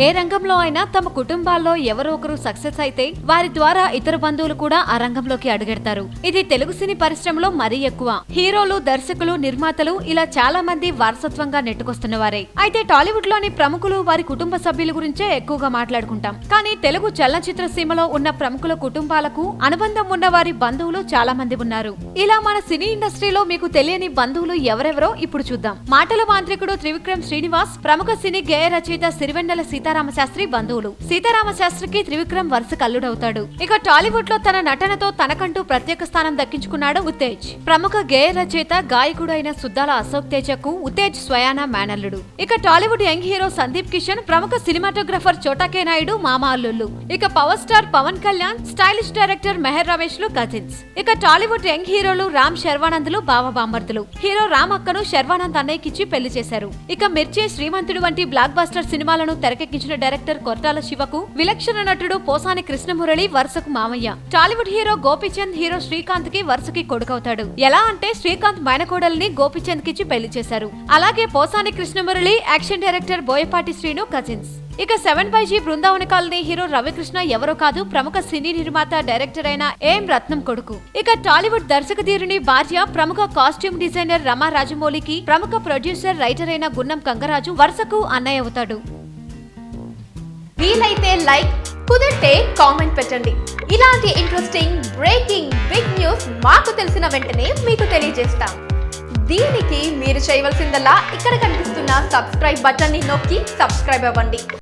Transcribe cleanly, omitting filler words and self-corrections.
ఏ రంగంలో అయినా తమ కుటుంబాల్లో ఎవరో ఒకరు సక్సెస్ అయితే వారి ద్వారా ఇతర బంధువులు కూడా ఆ రంగంలోకి అడుగెడతారు. ఇది తెలుగు సినీ పరిశ్రమలో మరీ ఎక్కువ. హీరోలు, దర్శకులు, నిర్మాతలు ఇలా చాలా మంది వారసత్వంగా నెట్టుకొస్తున్నవారే. అయితే టాలీవుడ్ లోని ప్రముఖులు వారి కుటుంబ సభ్యుల గురించే ఎక్కువగా మాట్లాడుకుంటాం. కానీ తెలుగు చలనచిత్ర సీమలో ఉన్న ప్రముఖుల కుటుంబాలకు అనుబంధం ఉన్న వారి బంధువులు చాలా మంది ఉన్నారు. ఇలా మన సినీ ఇండస్ట్రీలో మీకు తెలియని బంధువులు ఎవరెవరో ఇప్పుడు చూద్దాం. మాటల మాంత్రికుడు త్రివిక్రమ్ శ్రీనివాస్ ప్రముఖ సినీ గేయ రచయిత సిరివెన్నెల సీతారామశాస్త్రి బంధువులు. సీతారామశాస్త్రికి త్రివిక్రమ్ వరుస కల్లుడవుతాడు. ఇక టాలీవుడ్ లో తన నటనతో తనకంటూ ప్రత్యేక స్థానం దక్కించుకున్నాడు ఉత్తేజ్. ప్రముఖ గేయ రచయిత, గాయకుడు అయిన సుద్దాల అశోక్ తేజకు ఉత్తేజ్ స్వయాన మేనల్లుడు. ఇక Tollywood young hero Sandeep Kishan, ప్రముఖ సినిమాటోగ్రఫర్ చోటాకే నాయుడు మామ అల్లుళ్ళు. ఇక power star Pawan Kalyan, stylish director Meher Ramesh లు కజిన్స్. ఇక టాలీవుడ్ యంగ్ హీరోలు రామ్ శర్వానంద్లు బావ బామ్మర్దులు. హీరో రామ్ అక్కను శర్వానంద్ అన్నయ్యకిచ్చి పెళ్లి చేశారు. ఇక మిర్చి, శ్రీమంతుడు వంటి బ్లాక్ బస్టర్ సినిమాలను తెరకెక్కించిన డైరెక్టర్ కొరటాల శివకు విలక్షణ నటుడు పోసాని కృష్ణమురళి వరుసకు మామయ్య. టాలీవుడ్ హీరో గోపీచంద్ హీరో శ్రీకాంత్ కి వరుసకి కొడుకవుతాడు. ఎలా అంటే శ్రీకాంత్ మేనకోడల్ని గోపీచంద్ కిచ్చి పెళ్లి చేశారు. అలాగే Posani Krishna Murali, action director Boyapati Srinu cousins. ఇక 7/G Brindavana colony hero Ravikrishna ఎవరో కాదు, ప్రముఖ సినీ నిర్మాత, డైరెక్టర్ అయిన ఏం రత్నం కొడుకు. ఇక టాలీవుడ్ దర్శకధీరుని భార్య, ప్రముఖ కాస్ట్యూమ్ డిజైనర్ రమా రాజమౌళికి ప్రముఖ ప్రొడ్యూసర్, రైటర్ అయిన గున్నం కంగరాజు వరుసకు అన్నయ్య అవుతాడు. వీలైతే లైక్, కుదిరితే కామెంట్ పెట్టండి. ఇలాంటి ఇంట్రెస్టింగ్ బ్రేకింగ్ బిగ్ న్యూస్ మాకు తెలిసిన వెంటనే మీకు తెలియజేస్తాం. దీనికి మీరు చేయవలసిందల్లా ఇక్కడ కనిపిస్తున్న సబ్స్క్రైబ్ బటన్ ని నొక్కి సబ్స్క్రైబ్ అవ్వండి.